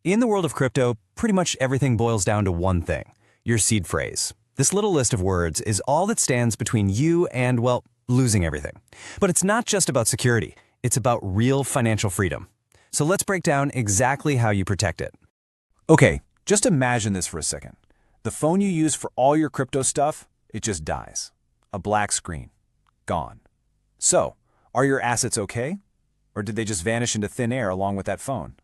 In the world of crypto, pretty much everything boils down to one thing: your seed phrase. This little list of words is all that stands between you and, well, losing everything. But it's not just about security, it's about real financial freedom. So let's break down exactly how you protect it. Okay, just imagine this for a second. The phone you use for all your crypto stuff, it just dies. A black screen. Gone. So, are your assets okay? Or did they just vanish into thin air along with that phone?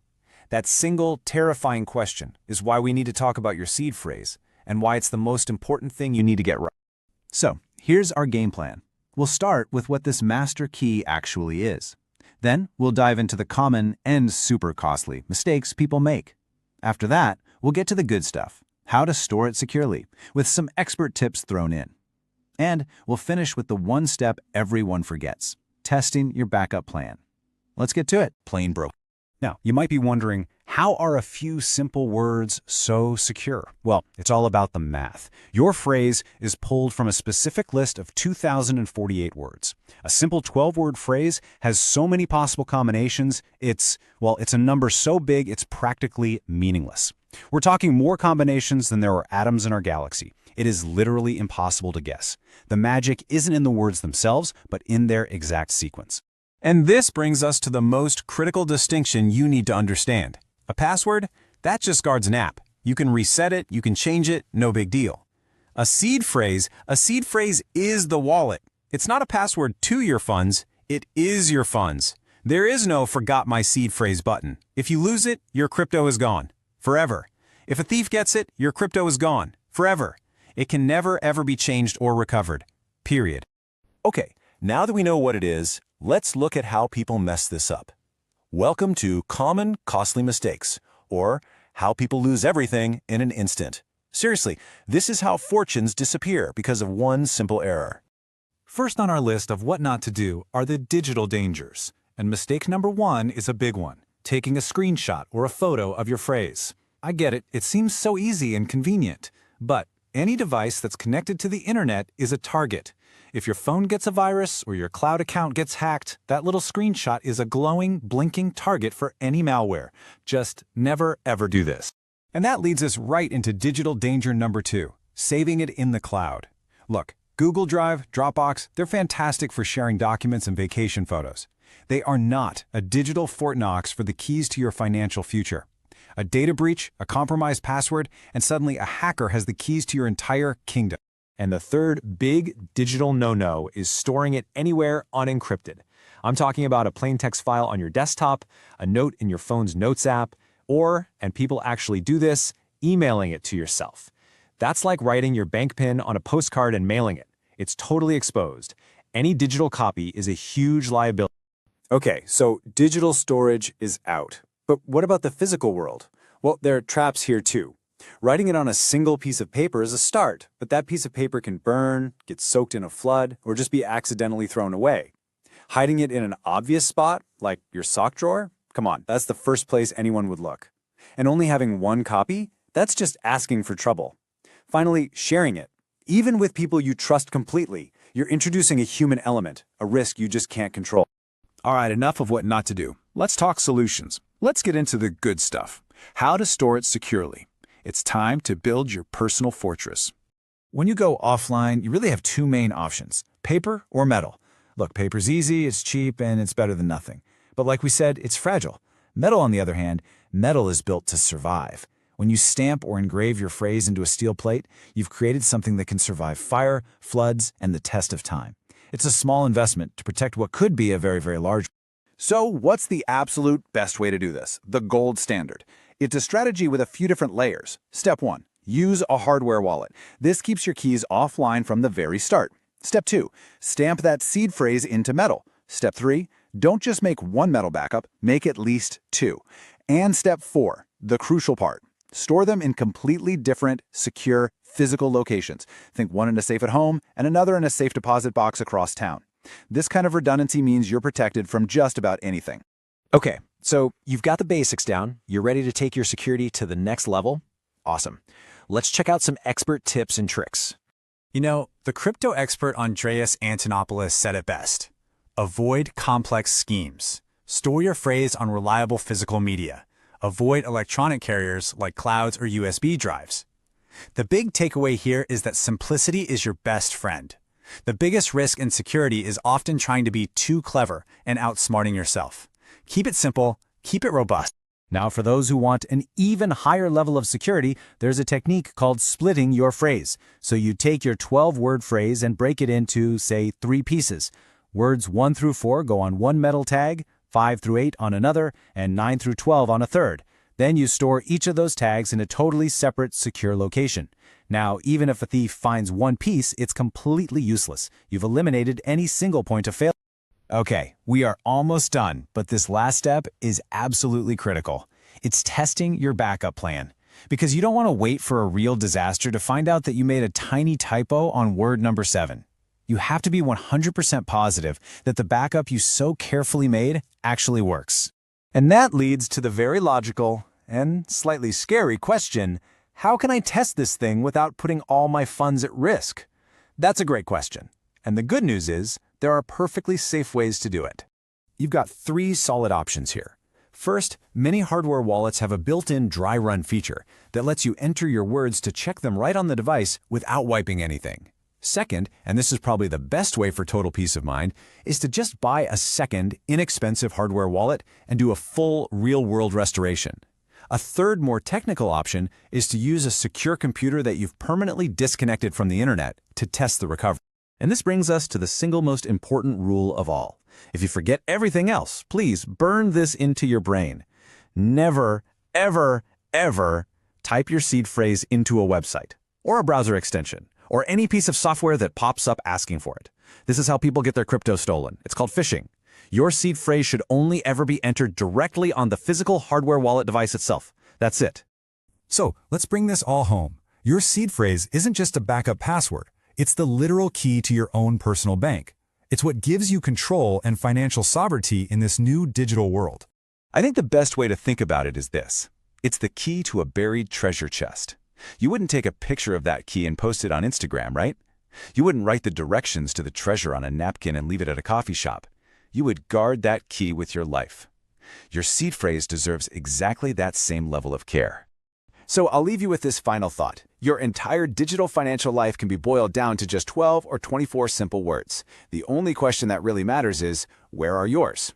That single, terrifying question is why we need to talk about your seed phrase and why it's the most important thing you need to get right. So, here's our game plan. We'll start with what this master key actually is. Then, we'll dive into the common and super costly mistakes people make. After that, we'll get to the good stuff, how to store it securely, with some expert tips thrown in. And we'll finish with the one step everyone forgets: testing your backup plan. Let's get to it. Plain broke. Now, you might be wondering, how are a few simple words so secure? Well, it's all about the math. Your phrase is pulled from a specific list of 2,048 words. A simple 12-word phrase has so many possible combinations, it's a number so big it's practically meaningless. We're talking more combinations than there are atoms in our galaxy. It is literally impossible to guess. The magic isn't in the words themselves, but in their exact sequence. And this brings us to the most critical distinction you need to understand. A password? That just guards an app. You can reset it, you can change it, no big deal. A seed phrase is the wallet. It's not a password to your funds, it is your funds. There is no forgot my seed phrase button. If you lose it, your crypto is gone. Forever. If a thief gets it, your crypto is gone. Forever. It can never ever be changed or recovered. Period. Okay, now that we know what it is, let's look at how people mess this up. Welcome to Common Costly Mistakes, or How People Lose Everything in an Instant. Seriously, this is how fortunes disappear because of one simple error. First on our list of what not to do are the digital dangers. And mistake number one is a big one: taking a screenshot or a photo of your phrase. I get it, it seems so easy and convenient. But any device that's connected to the internet is a target. If your phone gets a virus or your cloud account gets hacked, that little screenshot is a glowing, blinking target for any malware. Just never ever do this. And that leads us right into digital danger number 2, saving it in the cloud. Look, Google Drive, Dropbox, they're fantastic for sharing documents and vacation photos. They are not a digital Fort Knox for the keys to your financial future. A data breach, a compromised password, and suddenly a hacker has the keys to your entire kingdom. And the third big digital no-no is storing it anywhere unencrypted. I'm talking about a plain text file on your desktop, a note in your phone's Notes app, or, and people actually do this, emailing it to yourself. That's like writing your bank PIN on a postcard and mailing it. It's totally exposed. Any digital copy is a huge liability. Okay, so digital storage is out. But what about the physical world? Well, there are traps here too. Writing it on a single piece of paper is a start, but that piece of paper can burn, get soaked in a flood, or just be accidentally thrown away. Hiding it in an obvious spot, like your sock drawer? Come on, that's the first place anyone would look. And only having one copy? That's just asking for trouble. Finally, sharing it. Even with people you trust completely, you're introducing a human element, a risk you just can't control. All right, enough of what not to do. Let's talk solutions. Let's get into the good stuff. How to store it securely. It's time to build your personal fortress. When you go offline, you really have two main options: paper or metal. Look, paper's easy, it's cheap, and it's better than nothing. But like we said, it's fragile. Metal, on the other hand, metal is built to survive. When you stamp or engrave your phrase into a steel plate, you've created something that can survive fire, floods, and the test of time. It's a small investment to protect what could be a very, very large. So, what's the absolute best way to do this? The gold standard. It's a strategy with a few different layers. Step 1. Use a hardware wallet. This keeps your keys offline from the very start. Step 2. Stamp that seed phrase into metal. Step 3. Don't just make one metal backup, make at least 2. And Step 4. The crucial part. Store them in completely different, secure, physical locations. Think one in a safe at home and another in a safe deposit box across town. This kind of redundancy means you're protected from just about anything. Okay, so you've got the basics down. You're ready to take your security to the next level? Awesome. Let's check out some expert tips and tricks. You know, the crypto expert Andreas Antonopoulos said it best. Avoid complex schemes. Store your phrase on reliable physical media. Avoid electronic carriers like clouds or USB drives. The big takeaway here is that simplicity is your best friend. The biggest risk in security is often trying to be too clever and outsmarting yourself. Keep it simple, keep it robust. Now, for those who want an even higher level of security, there's a technique called splitting your phrase. So you take your 12-word phrase and break it into, say, 3 pieces. Words 1 through 4 go on one metal tag, 5 through 8 on another, and 9 through 12 on a third. Then you store each of those tags in a totally separate, secure location. Now, even if a thief finds one piece, it's completely useless. You've eliminated any single point of failure. Okay, we are almost done, but this last step is absolutely critical. It's testing your backup plan. Because you don't want to wait for a real disaster to find out that you made a tiny typo on word number 7. You have to be 100% positive that the backup you so carefully made actually works. And that leads to the very logical and slightly scary question, how can I test this thing without putting all my funds at risk? That's a great question. And the good news is, there are perfectly safe ways to do it. You've got 3 solid options here. First, many hardware wallets have a built-in dry run feature that lets you enter your words to check them right on the device without wiping anything. Second, and this is probably the best way for total peace of mind, is to just buy a second, inexpensive hardware wallet and do a full real-world restoration. A third, more technical option is to use a secure computer that you've permanently disconnected from the internet to test the recovery. And this brings us to the single most important rule of all. If you forget everything else, please burn this into your brain. Never, ever, ever type your seed phrase into a website, or a browser extension, or any piece of software that pops up asking for it. This is how people get their crypto stolen. It's called phishing. Your seed phrase should only ever be entered directly on the physical hardware wallet device itself. That's it. So let's bring this all home. Your seed phrase isn't just a backup password. It's the literal key to your own personal bank. It's what gives you control and financial sovereignty in this new digital world. I think the best way to think about it is this. It's the key to a buried treasure chest. You wouldn't take a picture of that key and post it on Instagram, right? You wouldn't write the directions to the treasure on a napkin and leave it at a coffee shop. You would guard that key with your life. Your seed phrase deserves exactly that same level of care. So I'll leave you with this final thought. Your entire digital financial life can be boiled down to just 12 or 24 simple words. The only question that really matters is, where are yours?